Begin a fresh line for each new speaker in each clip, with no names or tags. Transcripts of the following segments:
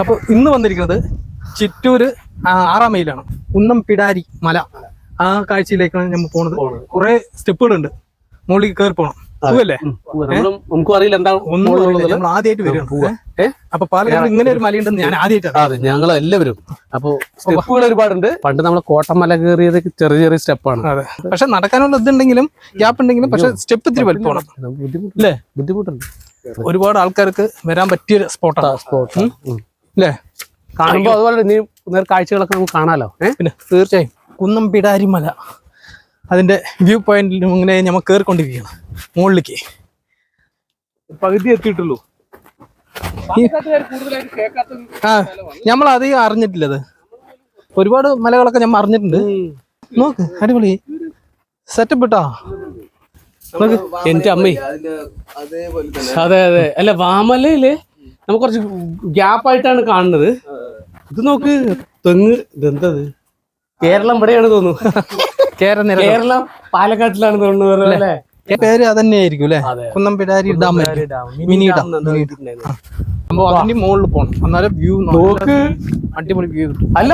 അപ്പോൾ ഇന്ന് വന്നിരിക്കുന്നത് ചിറ്റൂര് 6-ാം മൈലാണ് കുന്നം പിടാരി മല. ആ കാഴ്ചയിലേക്കാണ് നമ്മൾ പോണത്. കുറെ സ്റ്റെപ്പുകളുണ്ട്, മുകളിൽ കയറി പോകണം.
നമുക്കും അറിയില്ല എന്താ
നമ്മൾ ആദ്യമായിട്ട് വരികയാണ്. അപ്പൊ പാലക്കാട് ഇങ്ങനെ ഒരു മലയുണ്ടെന്ന് ഞാൻ ആദ്യമായിട്ടാണ്.
അതെ, ഞങ്ങൾ എല്ലാവരും. അപ്പൊ സ്റ്റെപ്പുകൾ ഒരുപാടുണ്ട്. പണ്ട് നമ്മളെ കോട്ടമല കയറിയത് ചെറിയ ചെറിയ സ്റ്റെപ്പാണ്.
അതെ, പക്ഷെ നടക്കാനുള്ള ഇതുണ്ടെങ്കിലും ഗ്യാപ്പ് ഉണ്ടെങ്കിലും പക്ഷെ സ്റ്റെപ്പ് ഇത്തിരി വലിപ്പമാണ്. അല്ലേ,
ബുദ്ധിമുട്ടുണ്ട്.
ഒരുപാട് ആൾക്കാർക്ക് വരാൻ പറ്റിയ സ്പോട്ടാണ് അല്ലേ.
കാണുമ്പോ അതുപോലെ നീ കാഴ്ചകളൊക്കെ നമുക്ക് കാണാലോ.
പിന്നെ തീർച്ചയായും കുന്നം പിടാരി മല അതിന്റെ വ്യൂ പോയിന്റിൽ ഇങ്ങനെ നമ്മൾ കയറിക്കൊണ്ടിരിക്കുകയാണ് മുകളിലേക്ക്.
പകുതി എത്തിയിട്ടുള്ളൂ.
നമ്മൾ അധികം അറിഞ്ഞിട്ടില്ലത്. ഒരുപാട് മലകളൊക്കെ നമ്മൾ അറിഞ്ഞിട്ടുണ്ട്. നോക്ക്, അടിപൊളി സെറ്റപ്പ് ഇട്ടാ.
എന്റെ അമ്മേ, അതെ അതെ. അല്ല, വാമലയില് നമുക്ക് കുറച്ച് ഗ്യാപ്പായിട്ടാണ് കാണുന്നത്. ഇത് നോക്ക്, തെങ്ങ്. ഇതെന്തത്? കേരളം ഇവിടെയാണ് തോന്നുന്നു. കേരളം പാലക്കാട്ടിലാണ് തോന്നുന്നത് അല്ലേ?
പേര് അതന്നെയായിരിക്കും അല്ലെ, കുന്നം പിടാരി ഡാം, മിനി ഡാം. അതിന്റെ മുകളിൽ പോണം, എന്നാലും വ്യൂ നോക്ക്, അടിപൊളി വ്യൂ.
അല്ല,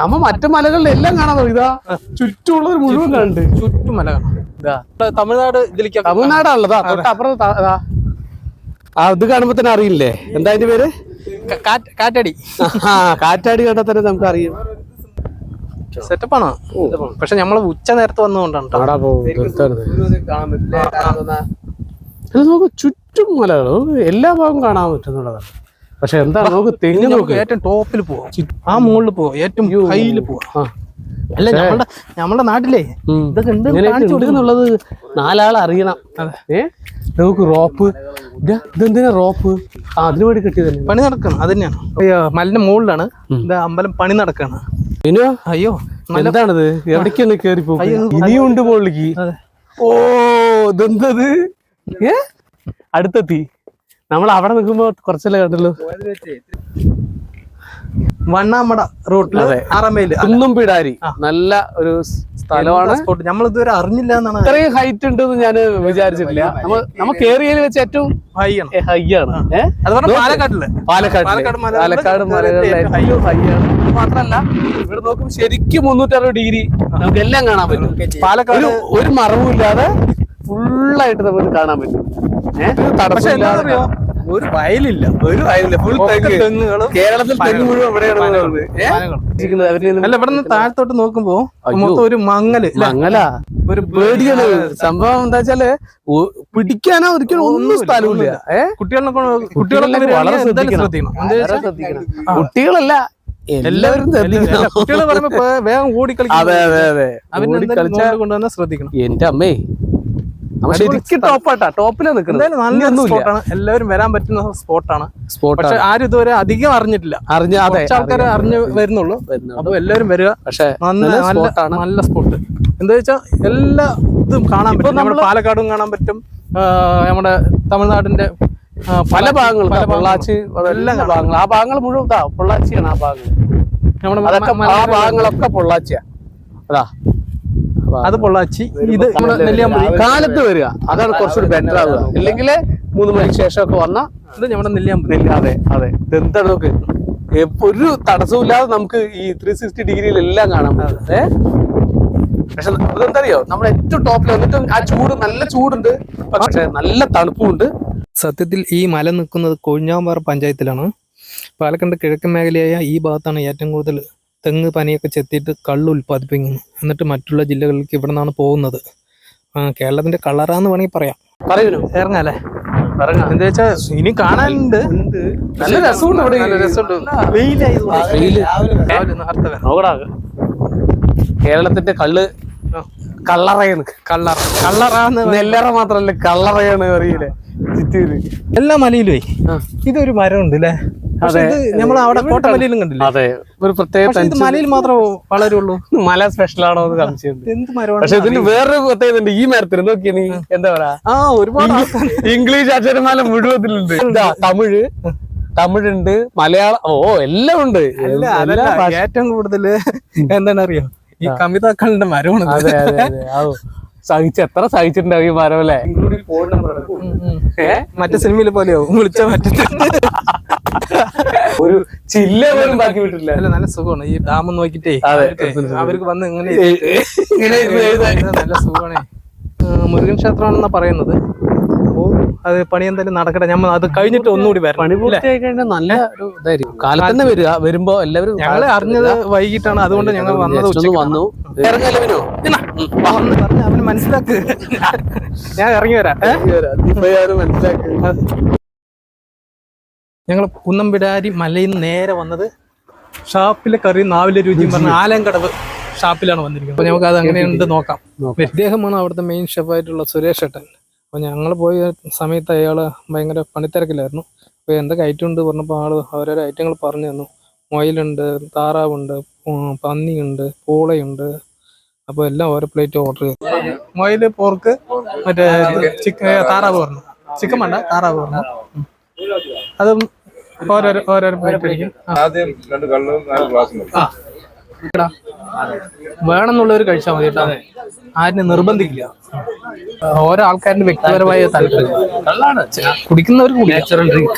നമ്മ മറ്റു മലകളിലെല്ലാം കാണാൻ. ഇതാ ചുറ്റുമുള്ളവർ മുഴുവൻ കാണുന്നുണ്ട്.
ചുറ്റും മല കാണാം. തമിഴ്നാട് ഇതിലേക്ക്,
തമിഴ്നാടാണല്ലോ തൊട്ടപ്പുറം. ഇത് കാണുമ്പോ തന്നെ അറിയില്ലേ എന്താ അതിന്റെ പേര്?
കാറ്റാടി.
കാറ്റാടി കണ്ടാൽ തന്നെ നമുക്ക് അറിയാം.
സെറ്റപ്പാണ്. പക്ഷെ നമ്മള് ഉച്ച നേരത്തെ വന്നുകൊണ്ടാണ്.
നമുക്ക് ചുറ്റും മലകളോ എല്ലാ ഭാഗവും കാണാൻ പറ്റുന്നുള്ളതാണ്. പക്ഷെ എന്താ, നമുക്ക് തെങ്ങ് നോക്ക്,
ഏറ്റവും ടോപ്പിൽ പോവാം, ആ മുകളിൽ പോവാം, ഏറ്റവും ഹൈയിൽ പോവാം. അല്ല, നമ്മളുടെ നാട്ടിലേ ഇതൊക്കെ
എന്നുള്ളത് നാലാൾ അറിയണം. നമുക്ക് റോപ്പ്. ഇതെന്തിനാ റോപ്പ്? അതിനു വേണ്ടി കിട്ടിയതല്ലേ.
പണി നടക്കണം, അത് തന്നെയാണ്. മലിന്റെ മുകളിലാണ് ഇത് അമ്പലം പണി നടക്കാണ്.
അയ്യോ, എന്താണിത്? എവിടേക്കാണ് കേറി പോകും? ഇനിയും ഉണ്ട് മുകളിലേക്ക്. ഓ, ഇതെന്തത്? അടുത്തെത്തി. നമ്മൾ അവിടെ നിൽക്കുമ്പോ കുറച്ചല്ലേ കണ്ടല്ലോ.
വണ്ണാമട റൂട്ടില് 6-ാം മൈൽ
കുന്നം പിടാരി നല്ല ഒരു സ്ഥലമാണ്.
നമ്മൾ ഇതുവരെ അറിഞ്ഞില്ല എന്നാണ്.
ഇത്രയും ഹൈറ്റ് ഉണ്ടെന്ന് ഞാൻ വിചാരിച്ചിട്ടില്ല. നമുക്ക് ഏരിയയിൽ വെച്ച് ഏറ്റവും ഹൈ ആണ്. പാലക്കാട് മലകളിലെ ഏറ്റവും ഹൈ ആണ്. മാത്രല്ല, ഇവിടെ നോക്കും ശരിക്കും 360 ഡിഗ്രി നമുക്ക് എല്ലാം കാണാൻ പറ്റും. പാലക്കാട് ഒരു മറവും ഇല്ലാതെ ഫുള്ളായിട്ട് നമുക്ക് കാണാൻ പറ്റും. തടസ്സമില്ലാതെ.
ഒരു വയലില്ല,
ഫുൾ തെങ്ങുകളും. കേരളത്തിൽ തെങ്ങ് മുഴുവൻ ഇവിടെയാണ്.
അല്ല, ഇവിടെ നിന്ന് താഴത്തോട്ട് നോക്കുമ്പോ മൊത്തം ഒരു മങ്ങലാ,
ഒരു പേടിയാണ്. സംഭവം എന്താ വെച്ചാല് പിടിക്കാനോ ഒരിക്കലും ഒന്നും സ്ഥലമില്ല. കുട്ടികളൊക്കെ വളരെ ശ്രദ്ധിക്കണം. കുട്ടികളല്ല, എല്ലാവരും
കുട്ടികൾ പറയുമ്പോ വേഗം ഓടി കളിക്കും.
അതെ അതെ അതെ,
കൊണ്ടുവന്ന് ശ്രദ്ധിക്കണം.
എന്റെ അമ്മേ, ശരിക്കും ടോപ്പിലാണ് നിൽക്കുന്നത്.
നല്ല സ്പോട്ടാണ്, എല്ലാവരും വരാൻ പറ്റുന്ന സ്പോട്ടാണ്. പക്ഷെ ആരും ഇതുവരെ അധികം അറിഞ്ഞിട്ടില്ല. ആൾക്കാർ അറിഞ്ഞു വരുന്നുള്ളൂ. അപ്പൊ എല്ലാവരും വരിക. പക്ഷെ നല്ല സ്പോട്ട്. എന്താ വെച്ചാൽ എല്ലാ ഇതും കാണാൻ പറ്റും. നമ്മുടെ പാലക്കാടും കാണാൻ പറ്റും, നമ്മുടെ തമിഴ്നാടിന്റെ
പല ഭാഗങ്ങളും, പൊള്ളാച്ചി എല്ലാം ഭാഗങ്ങൾ. ആ ഭാഗങ്ങൾ മുഴുവൻ പൊള്ളാച്ചിയാണ്. ആ ഭാഗങ്ങൾ ആ ഭാഗങ്ങളൊക്കെ പൊള്ളാച്ചിയാ. അതാ,
അത് പൊള്ളാച്ചി. ഇത് നെല്ലിയാമ്പതി
കാലത്ത് വരിക, അതാണ് കുറച്ചുകൂടി ബെറ്റർ ആവുക. ഇല്ലെങ്കിൽ 3 മണിക്ക് ശേഷമൊക്കെ വന്ന
ഇത് നമ്മുടെ നെല്ലിയാമ്പതി.
അതെ അതെ, ഇതെന്താണ് നോക്ക്, ഒരു തടസ്സവും ഇല്ലാതെ നമുക്ക് ഈ 360 ഡിഗ്രിയിൽ എല്ലാം കാണാൻ പറ്റും. പക്ഷെ അതെന്തറിയോ, നമ്മൾ ഏറ്റവും ടോപ്പിൽ വന്നിട്ട് ആ ചൂട്, നല്ല ചൂടുണ്ട്, പക്ഷെ നല്ല തണുപ്പുണ്ട്.
സത്യത്തിൽ ഈ മല നിൽക്കുന്നത് കൊഴിഞ്ഞാമ്പാറ പഞ്ചായത്തിലാണ്. പാലക്കാട് കിഴക്കൻ മേഖലയായ ഈ ഭാഗത്താണ് ഏറ്റവും കൂടുതൽ തെങ്ങ് പനിയൊക്കെ ചെത്തിയിട്ട് കള്ള് ഉൽപ്പാദിപ്പിക്കുന്നു. എന്നിട്ട് മറ്റുള്ള ജില്ലകളിലേക്ക് ഇവിടെ നിന്നാണ് പോകുന്നത്. കേരളത്തിന്റെ കളറാന്ന് വേണമെങ്കിൽ പറയാം. ഇറങ്ങാല്ലേ? എന്താ വെച്ചാ ഇനി കാണാനുണ്ട്,
നല്ല രസമുണ്ട്. കേരളത്തിന്റെ കള്ളറാന്ന് നെല്ലറ മാത്രല്ല, കള്ളറയാണ് അറിയില്ലേ ചിറ്റൂര്.
എല്ലാ മലയിലുമേ ഇതൊരു മരമുണ്ട് അല്ലേ? നമ്മൾ അവിടെ കോട്ടമലയിലും കണ്ടില്ല.
അതെ, ഒരു പ്രത്യേക
മലയിൽ മാത്രമേ വളരുള്ളൂ.
മല സ്പെഷ്യൽ ആണോ എന്ന് സംശയമുണ്ട്. എന്ത് മരമാണ്? പക്ഷെ ഇതിന് വേറൊരു പ്രത്യേകത ഉണ്ട്. ഈ മരത്തിന് നോക്കിയ നീ എന്താ പറയാ,
ഒരുപാട്
ഇംഗ്ലീഷ് അക്ഷരമാല മുഴുവത്തിലുണ്ട്. തമിഴുണ്ട്, മലയാളം, എല്ലാം ഉണ്ട്.
ഏറ്റവും കൂടുതൽ എന്താണ് അറിയോ, ഈ കവിതാക്കളുടെ മരമാണ്.
എത്ര സഹിച്ചിട്ടുണ്ടാവും ഈ മരം അല്ലേ?
മറ്റേ സിനിമയിലെ പോലെയാവും വിളിച്ച മറ്റേ
ഒരു ചില്ല പോലും ബാക്കി വിട്ടില്ല.
അല്ല നല്ല സുഖമാണ് ഈ ഡാം നോക്കിട്ടേ. അവർക്ക് വന്ന് ഇങ്ങനെ നല്ല സുഖമാണേ. മുരുകൻ ക്ഷേത്രമാണെന്നാ പറയുന്നത്. അത് പണി എന്തായാലും നടക്കട്ടെ. നമ്മൾ അത് കഴിഞ്ഞിട്ട് ഒന്നുകൂടി വരാം.
പണി പൂർത്തിയായി കഴിഞ്ഞാൽ നല്ല ഒരു ഇതായിരിക്കും. കാലത്ത് തന്നെ വരിക. വരുമ്പോ എല്ലാവരും
ഞങ്ങളെ അറിഞ്ഞത് വൈകിട്ടാണ്. അതുകൊണ്ട് ഞങ്ങൾ വന്നത്
വന്നു.
പറഞ്ഞ അവന് മനസ്സിലാക്ക്. ഞാൻ ഇറങ്ങി വരാം.
മനസ്സിലാക്കി.
ഞങ്ങൾ കുന്നംപിടാരി മലയിൽ നിന്ന് നേരെ വന്നത് ഷാപ്പിലെ കറി നാവിലെ രുചിയും പറഞ്ഞ ആലങ്കടവ് ഷാപ്പിലാണ് വന്നിരിക്കുന്നത്. അപ്പോൾ നമുക്ക് അത് അങ്ങനെയുണ്ട് നോക്കാം. ഇദ്ദേഹമാണ് അവിടുത്തെ മെയിൻ ഷെഫായിട്ടുള്ള സുരേഷ് ഏട്ടൻ. അപ്പോൾ ഞങ്ങൾ പോയ സമയത്ത് അയാൾ ഭയങ്കര പണിത്തിരക്കിലായിരുന്നു. അപ്പോൾ എന്തൊക്കെ ഐറ്റം ഉണ്ട് പറഞ്ഞപ്പോൾ ആൾ ഓരോരോ ഐറ്റങ്ങൾ പറഞ്ഞു തന്നു. മൊയിലുണ്ട്, താറാവുണ്ട്, പന്നിയുണ്ട്, പൂളയുണ്ട്. അപ്പോൾ എല്ലാം ഓരോ പ്ലേറ്റ് ഓർഡർ ചെയ്തു. മൊയില്, പോർക്ക്, മറ്റേ താറാവ് പറഞ്ഞു. ചിക്കൻ വേണ്ട, താറാവ് പറഞ്ഞു. അതും ഓരോരോ പ്ലേറ്റ് അടിക്കും. വേണമെന്നുള്ളവർ കഴിച്ചാൽ മതി കേട്ടോ. ആരും നിർബന്ധിക്കില്ല. ഓരോ ആൾക്കാരുടെ വ്യക്തിപരമായ താല്പര്യം. കുടിക്കുന്നവർക്ക് നാച്ചുറൽ ഡ്രിങ്ക്.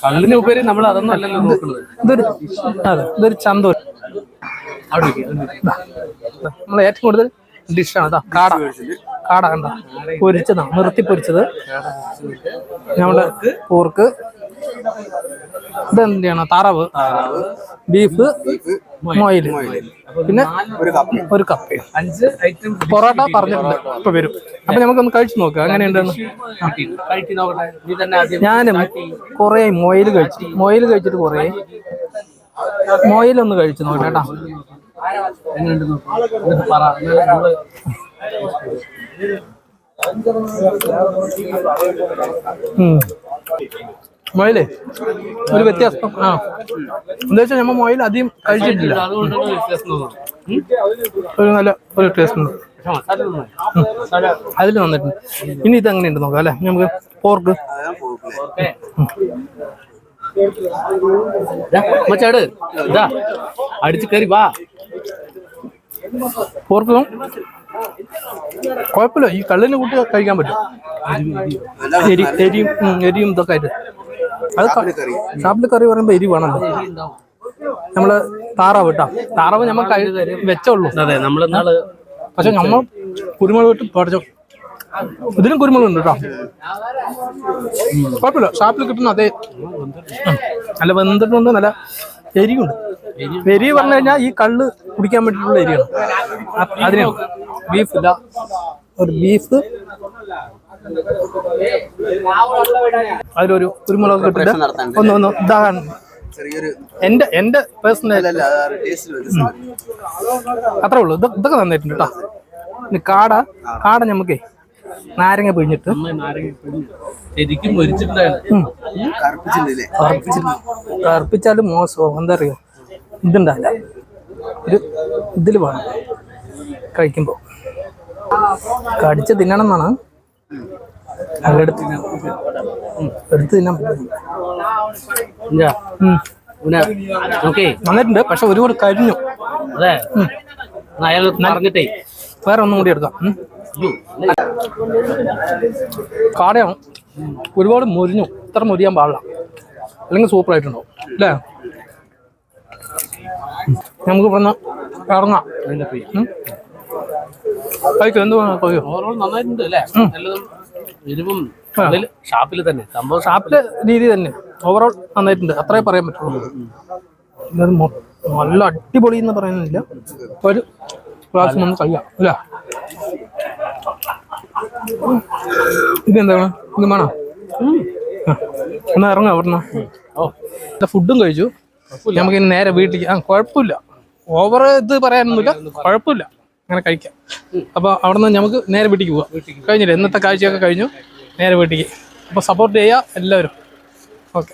കള്ളിന് ഉപരി നമ്മൾ അതൊന്നും അല്ലല്ലോ നോക്കുന്നത്.
ഇതൊരു ചന്തൂർ. നമ്മൾ ഏറ്റവും കൂടുതൽ ഡിഷാണ് കാട. കാട കണ്ട പൊരിച്ചതാണ്, നിർത്തി പൊരിച്ചത്. നമ്മുടെ പോർക്ക്, ഇതെന്താണ് താറാവ്, ബീഫ്, മൊയില്, പിന്നെ ഒരു കപ്പ.
5 ഐറ്റം
പൊറോട്ട പറഞ്ഞിട്ടുണ്ട്. ഇപ്പൊ വരും. അപ്പൊ നമുക്കൊന്ന് കഴിച്ചു നോക്കാം അങ്ങനെയുണ്ടെന്ന്. ഞാനും കൊറേ മൊയില് കഴിച്ചിട്ട് കൊറേ മൊയിലൊന്ന് കഴിച്ചു നോക്കാം കേട്ടാ. മൊയിലേ ഒരു വ്യത്യാസം. എന്താ വെച്ചാൽ നമ്മ മൊയിൽ അധികം കഴിച്ചിട്ടില്ല. ഒരു നല്ല ഒരു ടേസ്റ്റ് ഉണ്ട്. അതിൽ വന്നിട്ടുണ്ട്. ഇനി ഇത് എങ്ങനെയുണ്ട് നോക്കാം അല്ലെ. നമുക്ക് പോർക്ക്
മച്ചാട് ഇതാ അടിച്ചു കയറി വാ.
പോർക്കും കുഴപ്പമില്ല. ഈ കള്ളിന് കൂട്ടി കഴിക്കാൻ പറ്റും. എരിയും ഇതൊക്കെ ആയിട്ട്. അത് ഷാപ്പിലെ കറി പറയുമ്പോ എരി വേണമല്ലോ. നമ്മള് താറാവ് കേട്ടോ. താറാവ് നമ്മൾ വെച്ചുള്ളൂ.
അതെ നമ്മള്
പക്ഷെ നമ്മൾ കുരുമുളക് ഇട്ട് പഠിച്ചോ. ഇതിലും കുരുമുളക് ഉണ്ട് കേട്ടോ. കുഴപ്പമില്ല. ഷാപ്പിൽ കിട്ടുന്ന അതേ നല്ല വെന്തിട്ടുണ്ട്. നല്ല എരിയുണ്ട്. എരി പറഞ്ഞു കഴിഞ്ഞാൽ ഈ കള്ള് കുടിക്കാൻ വേണ്ടിയിട്ടുള്ള എരിയാണ്. അതിനാണ് ബീഫ് ഇല്ല. ഒരു ബീഫ് അതിലൊരു കുരുമുളക് ഇട്ടിട്ട് ഒന്ന് ഇതാകാൻ എന്റെ പേഴ്സണൽ അത്രേ ഉള്ളൂ. ഇതൊക്കെ നന്നായിട്ടുണ്ട് കേട്ടോ. പിന്നെ കാട ഞമ്മക്കേ നാരങ്ങ പിഴിഞ്ഞിട്ട് കറുപ്പിച്ചാലും മോശം. എന്താ അറിയോ, ഇതുണ്ടാവില്ല. ഒരു ഇതിൽ വേണം കഴിക്കുമ്പോ. കടിച്ച് തിന്നണം എന്നാണ്. എടുത്ത് തിന്നാൻ പറ്റും. നന്നായിട്ടുണ്ട്. പക്ഷെ ഒരുപാട് കരിഞ്ഞു.
പറഞ്ഞിട്ടേ
വേറെ ഒന്നും കൂടി എടുക്കാം. കാടയാണ്. ഒരുപാട് മുരിഞ്ഞു. ഇത്ര മുരിയാൻ പാടില്ല, അല്ലെങ്കിൽ സൂപ്പർ ആയിട്ടുണ്ടാവും അല്ലേ. നമുക്ക് പറഞ്ഞ ഇറങ്ങാം. കഴിക്കും. എന്ത്
ഓവറോൾ നന്നായിട്ടുണ്ട് അല്ലേ. എരിവും ഷാപ്പിൽ തന്നെ സംഭവം
ഷാപ്പിലെ രീതി തന്നെ ഓവറോൾ നന്നായിട്ടുണ്ട്. അത്രേ പറയാൻ പറ്റുള്ളൂ. നല്ല അടിപൊളി എന്ന് പറയുന്നില്ല. ഒരു ക്ലാസ് ഒന്ന് കഴിയാം അല്ല. ഇതെന്താണ്? ഇത് വേണോ? എന്നാ ഇറങ്ങാം അവിടുന്ന്. ഫുഡും കഴിച്ചു. നമുക്ക് ഇനി നേരെ വീട്ടിലേക്ക്. കുഴപ്പമില്ല. ഓവർ ഇത് പറയാനൊന്നുമില്ല. കുഴപ്പമില്ല. അങ്ങനെ കഴിക്കാം. അപ്പോൾ അവിടെ നിന്ന് നമുക്ക് നേരെ വീട്ടിലേക്ക് പോവാം. കഴിഞ്ഞില്ലേ? ഇന്നത്തെ കാഴ്ചയൊക്കെ കഴിഞ്ഞു. നേരെ വീട്ടിലേക്ക്. അപ്പോൾ സപ്പോർട്ട് ചെയ്യുക എല്ലാവരും. ഓക്കെ.